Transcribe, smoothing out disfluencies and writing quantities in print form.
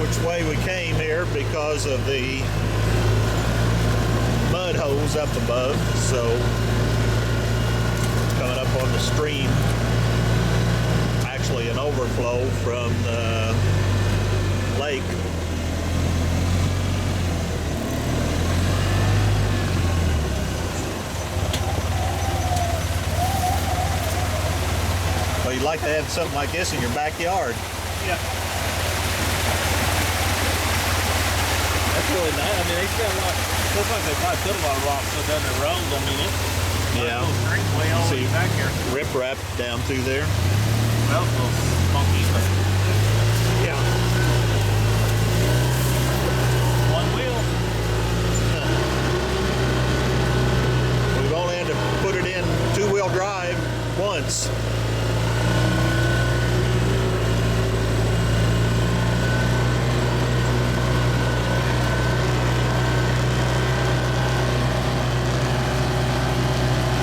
which way we came here because of the mud holes up above. So coming up on the stream, actually an overflow from the lake. Well, you'd like to have something like this in your backyard. Yeah. That's really nice. I mean, it's got a lot. Looks like they probably put a lot of rocks so it doesn't erode. I mean, it's yeah. a little stream way all the way back here. Rip rap down through there. Well, it's a little funky